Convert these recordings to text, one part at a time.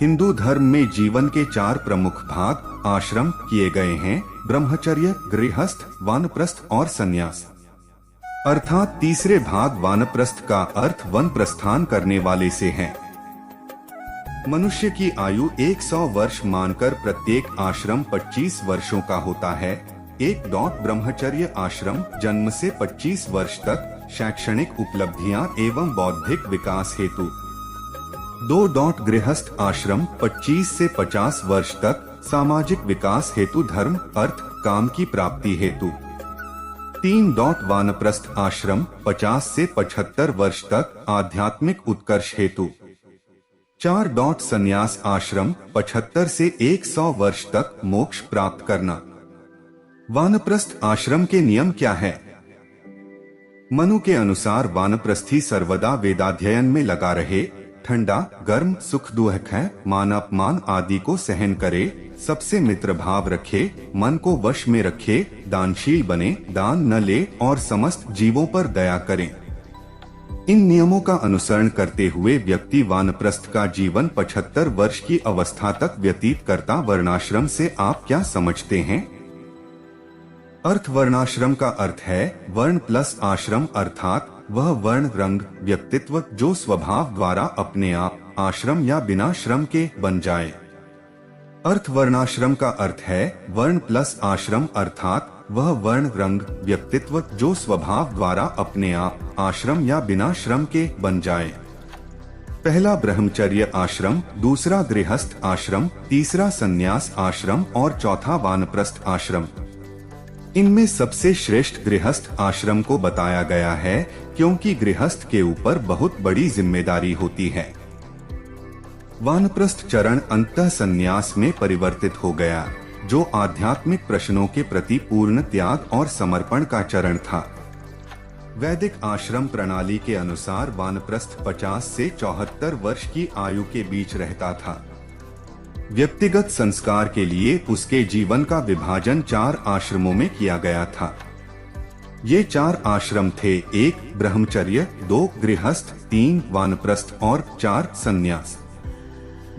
हिंदू धर्म में जीवन के 4 प्रमुख भाग आश्रम किए गए हैं: ब्रह्मचर्य, गृहस्थ, वानप्रस्थ और संन्यास। अर्थात तीसरे भाग वानप्रस्थ का अर्थ वन प्रस्थान करने वाले से है। मनुष्य की आयु 100 वर्ष मानकर प्रत्येक आश्रम 25 वर्षों का होता है। ब्रह्मचर्य आश्रम जन्म से 25 वर्ष तक शैक्षणिक उपलब्धियां एवं बौद्धिक विकास हेतु। गृहस्थ आश्रम 25 से 50 वर्ष तक सामाजिक विकास हेतु, धर्म, अर्थ, काम की प्राप्ति हेतु। 3 वानप्रस्थ आश्रम 50 से 75 वर्ष तक आध्यात्मिक उत्कर्ष हेतु। 4 संन्यास आश्रम 75 से 100 वर्ष तक मोक्ष प्राप्त करना। वानप्रस्थ आश्रम के नियम क्या है? मनु के अनुसार वानप्रस्थी सर्वदा वेदाध्ययन में लगा रहे, ठंडा गर्म सुख दुख है, मान अपमान आदि को सहन करे, सबसे मित्र भाव रखे, मन को वश में रखे, दानशील बने, दान न ले और समस्त जीवों पर दया करे। इन नियमों का अनुसरण करते हुए व्यक्ति वानप्रस्थ का जीवन 75 वर्ष की अवस्था तक व्यतीत करता। वर्णाश्रम से आप क्या समझते हैं? अर्थ वर्णाश्रम का अर्थ है वर्ण प्लस आश्रम, अर्थात वह वर्ण, रंग, व्यक्तित्व जो स्वभाव द्वारा अपने आप, आश्रम या बिना श्रम के बन जाए। अर्थ वर्णाश्रम का अर्थ है वर्ण प्लस आश्रम, अर्थात वह वर्ण, रंग, व्यक्तित्व जो स्वभाव द्वारा अपने आप, आश्रम या बिना श्रम के बन जाए। पहला ब्रह्मचर्य आश्रम, दूसरा गृहस्थ आश्रम, तीसरा संन्यास आश्रम और चौथा वानप्रस्थ आश्रम। इनमें सबसे श्रेष्ठ गृहस्थ आश्रम को बताया गया है क्योंकि गृहस्थ के ऊपर बहुत बड़ी जिम्मेदारी होती है। वानप्रस्थ चरण अंततः संन्यास में परिवर्तित हो गया, जो आध्यात्मिक प्रश्नों के प्रति पूर्ण त्याग और समर्पण का चरण था। वैदिक आश्रम प्रणाली के अनुसार वानप्रस्थ 50 से 74 वर्ष की आयु के बीच रहता था। व्यक्तिगत संस्कार के लिए उसके जीवन का विभाजन 4 आश्रमों में किया गया था। ये 4 आश्रम थे: 1 ब्रह्मचर्य, 2 गृहस्थ, 3 वानप्रस्थ और 4 संन्यास।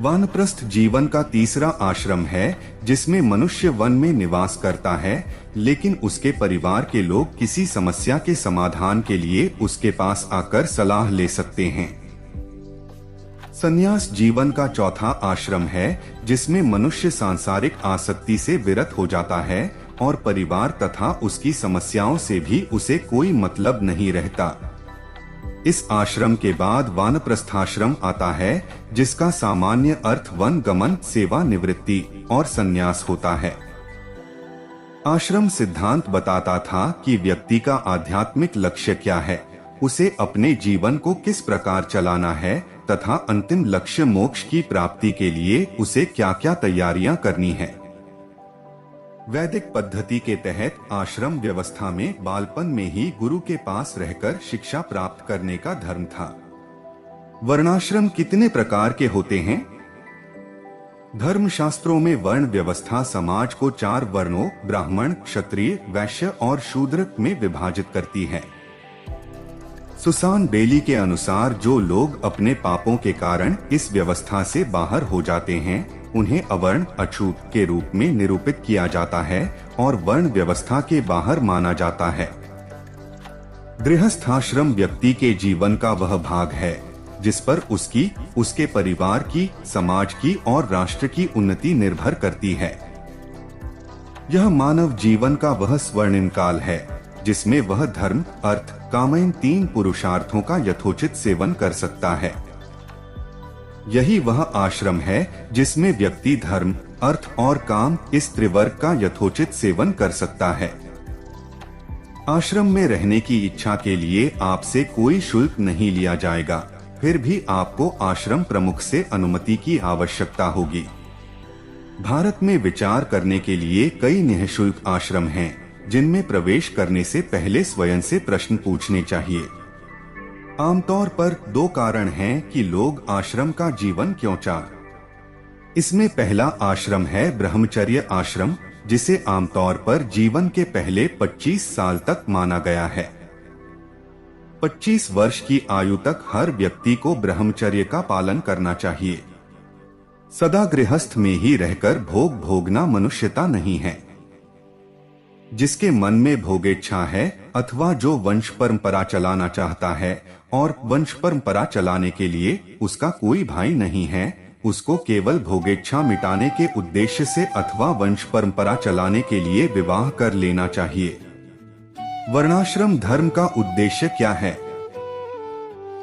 वानप्रस्थ जीवन का तीसरा आश्रम है जिसमें मनुष्य वन में निवास करता है, लेकिन उसके परिवार के लोग किसी समस्या के समाधान के लिए उसके पास आकर सलाह ले सकते हैं। संन्यास जीवन का चौथा आश्रम है जिसमें मनुष्य सांसारिक आसक्ति से विरत हो जाता है और परिवार तथा उसकी समस्याओं से भी उसे कोई मतलब नहीं रहता। इस आश्रम के बाद वानप्रस्थाश्रम आता है जिसका सामान्य अर्थ वन गमन, सेवा निवृत्ति और संन्यास होता है। आश्रम सिद्धांत बताता था कि व्यक्ति का आध्यात्मिक लक्ष्य क्या है, उसे अपने जीवन को किस प्रकार चलाना है तथा अंतिम लक्ष्य मोक्ष की प्राप्ति के लिए उसे क्या क्या तैयारियां करनी है। वैदिक पद्धति के तहत आश्रम व्यवस्था में बालपन में ही गुरु के पास रहकर शिक्षा प्राप्त करने का धर्म था। वर्णाश्रम कितने प्रकार के होते हैं? धर्मशास्त्रों में वर्ण व्यवस्था समाज को 4 वर्णों ब्राह्मण, क्षत्रिय, वैश्य और शूद्र में विभाजित करती है। सुसान बेली के अनुसार जो लोग अपने पापों के कारण इस व्यवस्था से बाहर हो जाते हैं उन्हें अवर्ण, अछूत के रूप में निरूपित किया जाता है और वर्ण व्यवस्था के बाहर माना जाता है। गृहस्थाश्रम व्यक्ति के जीवन का वह भाग है जिस पर उसकी, उसके परिवार की, समाज की और राष्ट्र की उन्नति निर्भर करती है। यह मानव जीवन का वह स्वर्णिम काल है जिसमें वह धर्म, अर्थ, काम इन 3 पुरुषार्थों का यथोचित सेवन कर सकता है। यही वह आश्रम है जिसमें व्यक्ति धर्म, अर्थ और काम इस त्रिवर्ग का यथोचित सेवन कर सकता है। आश्रम में रहने की इच्छा के लिए आपसे कोई शुल्क नहीं लिया जाएगा, फिर भी आपको आश्रम प्रमुख से अनुमति की आवश्यकता होगी। भारत में विचार करने के लिए कई निःशुल्क आश्रम हैं, जिनमें प्रवेश करने से पहले स्वयं से प्रश्न पूछने चाहिए। आमतौर पर 2 कारण हैं कि लोग आश्रम का जीवन क्यों चाह। इसमें पहला आश्रम है ब्रह्मचर्य आश्रम, जिसे आमतौर पर जीवन के पहले 25 साल तक माना गया है। 25 वर्ष की आयु तक हर व्यक्ति को ब्रह्मचर्य का पालन करना चाहिए। सदा गृहस्थ में ही रहकर भोग भोगना मनुष्यता नहीं है। जिसके मन में भोगेच्छा है अथवा जो वंश परंपरा चलाना चाहता है और वंश परंपरा चलाने के लिए उसका कोई भाई नहीं है, उसको केवल भोगेच्छा मिटाने के उद्देश्य से अथवा वंश परंपरा चलाने के लिए विवाह कर लेना चाहिए। वर्णाश्रम धर्म का उद्देश्य क्या है?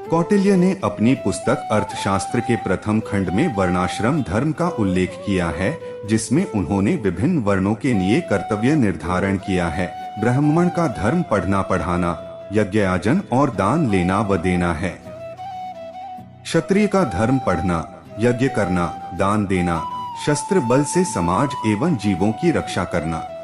कौटिल्य ने अपनी पुस्तक अर्थशास्त्र के प्रथम खंड में वर्णाश्रम धर्म का उल्लेख किया है, जिसमें उन्होंने विभिन्न वर्णों के लिए कर्तव्य निर्धारण किया है। ब्राह्मण का धर्म पढ़ना पढ़ाना, यज्ञयाजन और दान लेना व देना है। क्षत्रिय का धर्म पढ़ना, यज्ञ करना, दान देना, शस्त्र बल से समाज एवं जीवों की रक्षा करना।